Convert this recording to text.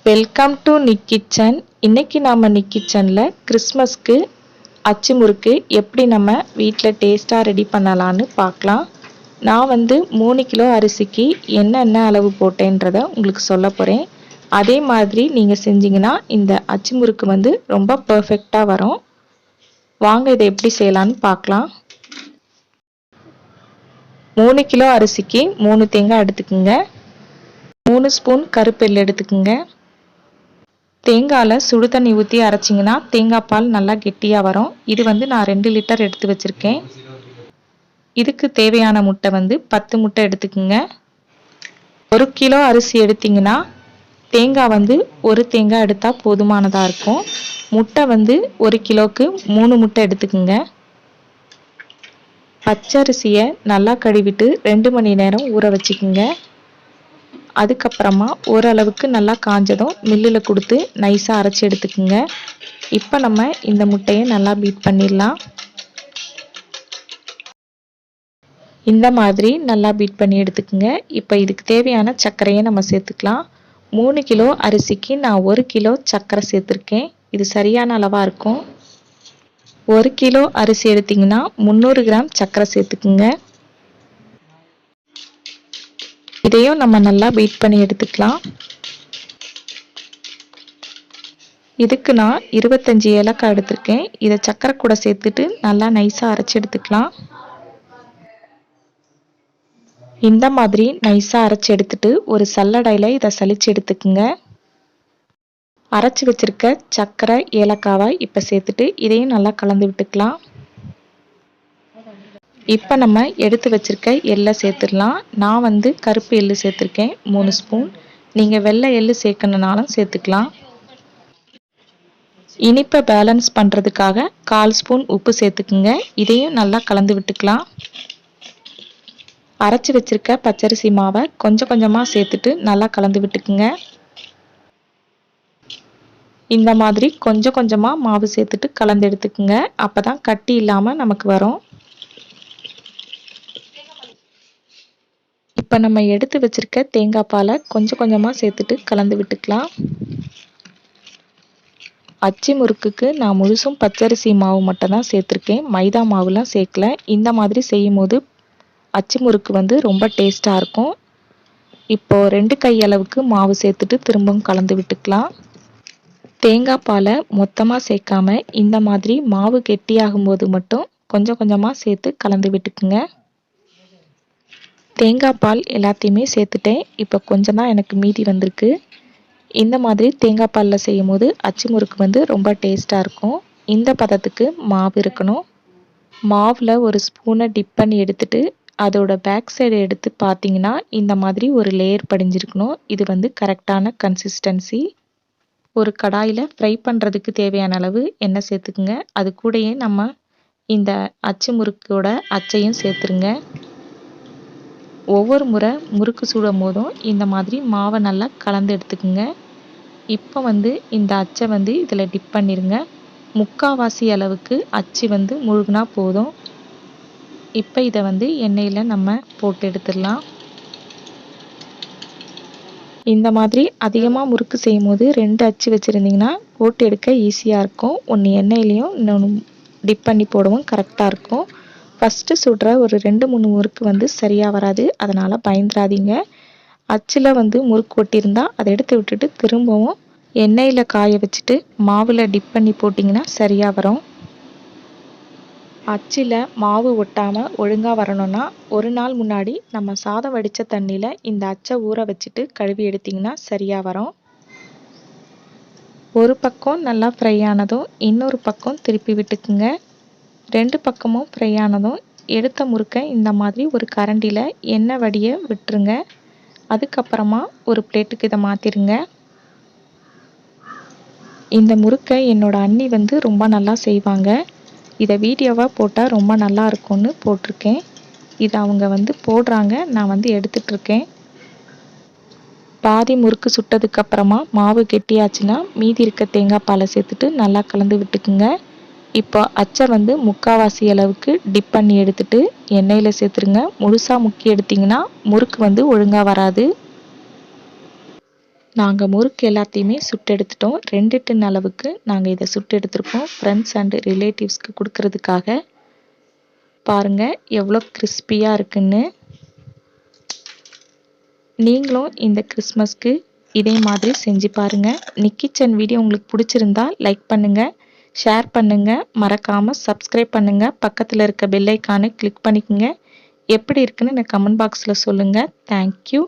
Welcome to Nick kitchen. இன்னைக்கு நாம நிக் கிச்சனில் கிறிஸ்மஸ்க்கு அச்சு முறுக்கு எப்படி நம்ம வீட்டில் டேஸ்ட்டாக ரெடி பண்ணலான்னு பார்க்கலாம். நான் 3 கிலோ அரிசிக்கு என்னென்ன அளவு போட்டேன்றதை உங்களுக்கு சொல்ல போகிறேன். அதே மாதிரி நீங்கள் செஞ்சீங்கன்னா இந்த அச்சு முறுக்கு ரொம்ப பர்ஃபெக்டாக வரும். வாங்க இதை எப்படி செய்யலான்னு பார்க்கலாம். 3 கிலோ அரிசிக்கு 3 தேங்காய் எடுத்துக்கோங்க. 3 ஸ்பூன் கருப்பெல் எடுத்துக்கோங்க. தேங்காயில் சுடு தண்ணி ஊற்றி அரைச்சிங்கன்னா தேங்காய் பால் நல்லா கெட்டியாக வரும். இது நான் 2 லிட்டர் எடுத்து வச்சுருக்கேன். இதுக்கு தேவையான முட்டை 10 முட்டை எடுத்துக்கோங்க. 1 கிலோ அரிசி எடுத்திங்கன்னா தேங்காய் ஒரு தேங்காய் எடுத்தால் போதுமானதாக இருக்கும். முட்டை 1 கிலோவுக்கு 3 முட்டை எடுத்துக்கோங்க. பச்சரிசியை நல்லா கழுவிட்டு 2 மணி நேரம் ஊற வச்சுக்கோங்க. அதுக்கப்புறமா ஓரளவுக்கு நல்லா காஞ்சதும் மில்லில் கொடுத்து நைஸாக அரைச்சி எடுத்துக்கோங்க. இப்போ நம்ம இந்த முட்டையை நல்லா பீட் பண்ணிடலாம். இந்த மாதிரி நல்லா பீட் பண்ணி எடுத்துக்கோங்க. இப்போ இதுக்கு தேவையான சர்க்கரையை நம்ம சேர்த்துக்கலாம். 3 கிலோ அரிசிக்கு நான் 1 கிலோ சர்க்கரை சேர்த்துருக்கேன். இது சரியான அளவாக இருக்கும். 1 கிலோ அரிசி எடுத்திங்கன்னா 300 கிராம் சர்க்கரை சேர்த்துக்குங்க. இதையும் நம்ம நல்லா பீட் பண்ணி எடுத்துக்கலாம். இதுக்கு நான் 25 ஏலக்காய் எடுத்திருக்கேன். இதை சர்க்கரை கூட சேர்த்துட்டு நல்லா நைஸாக அரைச்சி எடுத்துக்கலாம். இந்த மாதிரி நைஸாக அரைச்சி எடுத்துட்டு ஒரு சல்லடையில் இதை சலிச்சு எடுத்துக்குங்க. அரைச்சி வச்சிருக்க சர்க்கரை ஏலக்காவை இப்போ சேர்த்துட்டு இதையும் நல்லா கலந்து விட்டுக்கலாம். இப்போ நம்ம எடுத்து வச்சிருக்க எள்ளை சேர்த்துடலாம். நான் கருப்பு எள்ளு சேர்த்துருக்கேன் 3 ஸ்பூன். நீங்கள் வெள்ளை எள்ளு சேர்க்கணுனாலும் சேர்த்துக்கலாம். இனிப்பை பேலன்ஸ் பண்ணுறதுக்காக 1/4 ஸ்பூன் உப்பு சேர்த்துக்குங்க. இதையும் நல்லா கலந்து விட்டுக்கலாம். அரைச்சி வச்சிருக்க பச்சரிசி மாவை கொஞ்சம் கொஞ்சமாக சேர்த்துட்டு நல்லா கலந்து விட்டுக்குங்க. இந்த மாதிரி கொஞ்சம் கொஞ்சமாக மாவு சேர்த்துட்டு கலந்து எடுத்துக்குங்க. அப்போ தான் கட்டி இல்லாமல் நமக்கு வரும். இப்போ நம்ம எடுத்து வச்சிருக்க தேங்காய் பாலை கொஞ்சம் கொஞ்சமாக சேர்த்துட்டு கலந்து விட்டுக்கலாம். அச்சு முறுக்குக்கு நான் முழுசும் பச்சரிசி மாவு மட்டும் தான் சேர்த்துருக்கேன். மைதா மாவுலாம் சேர்க்கல. இந்த மாதிரி செய்யும் போது அச்சு முறுக்கு ரொம்ப டேஸ்ட்டாக இருக்கும். இப்போ 2 கை அளவுக்கு மாவு சேர்த்துட்டு திரும்பவும் கலந்து விட்டுக்கலாம். தேங்காய் பாலை மொத்தமாக சேர்க்காம இந்த மாதிரி மாவு கெட்டியாகும் போது மட்டும் கொஞ்சம் கொஞ்சமாக சேர்த்து கலந்து விட்டுக்குங்க. தேங்காய் பால் எல்லாத்தையுமே சேர்த்துட்டேன். இப்போ கொஞ்சம் தான் எனக்கு மீதி வந்திருக்கு. இந்த மாதிரி தேங்காய் பாலில் செய்யும் போது அச்சு முறுக்கு ரொம்ப டேஸ்ட்டாக இருக்கும். இந்த பதத்துக்கு மாவு இருக்கணும். மாவில் ஒரு ஸ்பூனை டிப் பண்ணி எடுத்துட்டு அதோட பேக் சைடு எடுத்து பார்த்தீங்கன்னா இந்த மாதிரி ஒரு லேயர் படிஞ்சிருக்கணும். இது கரெக்டான கன்சிஸ்டன்சி. ஒரு கடாயில் ஃப்ரை பண்ணுறதுக்கு தேவையான அளவு எண்ணெய் சேர்த்துக்குங்க. அது கூடயே நம்ம இந்த அச்சு முறுக்கோட அச்சையும் சேர்த்துருங்க. ஒவ்வொரு முறை முறுக்கு சுடும் போதும் இந்த மாதிரி மாவை நல்லா கலந்து எடுத்துக்குங்க. இப்போ இந்த அச்சை இதில் டிப் பண்ணிடுங்க. 3/4 அளவுக்கு அச்சு முழுகுனா போதும். இப்போ இதை எண்ணெயில் நம்ம போட்டு எடுத்துடலாம். இந்த மாதிரி அதிகமாக முறுக்கு செய்யும் போது 2 அச்சு வச்சுருந்தீங்கன்னா போட்டு எடுக்க ஈஸியாக இருக்கும். ஒன்று எண்ணெயிலையும் இன்னொன்று டிப் பண்ணி போடவும் கரெக்டாக இருக்கும். ஃபஸ்ட்டு சுடுற ஒரு 2-3 முறுக்கு சரியாக வராது. அதனால் பயந்துடாதீங்க. அச்சில் முறுக்கு ஒட்டியிருந்தால் அதை எடுத்து விட்டுட்டு திரும்பவும் எண்ணெயில் காய வச்சுட்டு மாவில் டிப் பண்ணி போட்டிங்கன்னா சரியாக வரும். அச்சில் மாவு ஒட்டாமல் ஒழுங்காக வரணும்னா ஒரு நாள் முன்னாடி நம்ம சாதம் வடித்த தண்ணியில் இந்த அச்சை ஊற வச்சுட்டு கழுவி எடுத்திங்கன்னா சரியாக வரும். ஒரு பக்கம் நல்லா ஃப்ரை ஆனதும் இன்னொரு பக்கம் திருப்பி விட்டுக்குங்க. 2 பக்கமும் ஃப்ரை ஆனதும் எடுத்த முறுக்கை இந்த மாதிரி ஒரு கரண்டியில் எண்ணெய் வடிய விட்டுருங்க. அதுக்கப்புறமா ஒரு பிளேட்டுக்கு இதை மாற்றிடுங்க. இந்த முறுக்கை என்னோட அண்ணி ரொம்ப நல்லா செய்வாங்க. இதை வீடியோவாக போட்டால் ரொம்ப நல்லா இருக்கும்னு போட்டிருக்கேன். இதை அவங்க போடுறாங்க. நான் எடுத்துட்ருக்கேன். பாதி முறுக்கு சுட்டதுக்கப்புறமா மாவு கெட்டியாச்சுன்னா மீதி இருக்க தேங்காய் பாலை சேர்த்துட்டு நல்லா கலந்து விட்டுக்குங்க. இப்போ அச்சை 3/4 அளவுக்கு டிப் பண்ணி எடுத்துட்டு எண்ணெயில் சேர்த்துருங்க. முழுசாக முக்கி எடுத்திங்கன்னா முறுக்கு ஒழுங்காக வராது. நாங்கள் முறுக்கு எல்லாத்தையுமே சுட்டு எடுத்துட்டோம். 2 டின் அளவுக்கு நாங்கள் இதை சுட்டு எடுத்திருக்கோம். ஃப்ரெண்ட்ஸ் அண்டு ரிலேட்டிவ்ஸ்க்கு கொடுக்கறதுக்காக. பாருங்கள் எவ்வளோ கிறிஸ்பியாக இருக்குன்னு. நீங்களும் இந்த கிறிஸ்மஸ்க்கு இதே மாதிரி செஞ்சு பாருங்கள். கிச்சன் வீடியோ உங்களுக்கு பிடிச்சிருந்தா லைக் பண்ணுங்கள், ஷேர் பண்ணுங்கள், மறக்காமல் சப்ஸ்கிரைப் பண்ணுங்கள். பக்கத்தில் இருக்க பெல் ஐக்கானை கிளிக் பண்ணிக்கோங்க. எப்படி இருக்குன்னு எனக்கு கமெண்ட் பாக்ஸில் சொல்லுங்கள். தேங்க்யூ.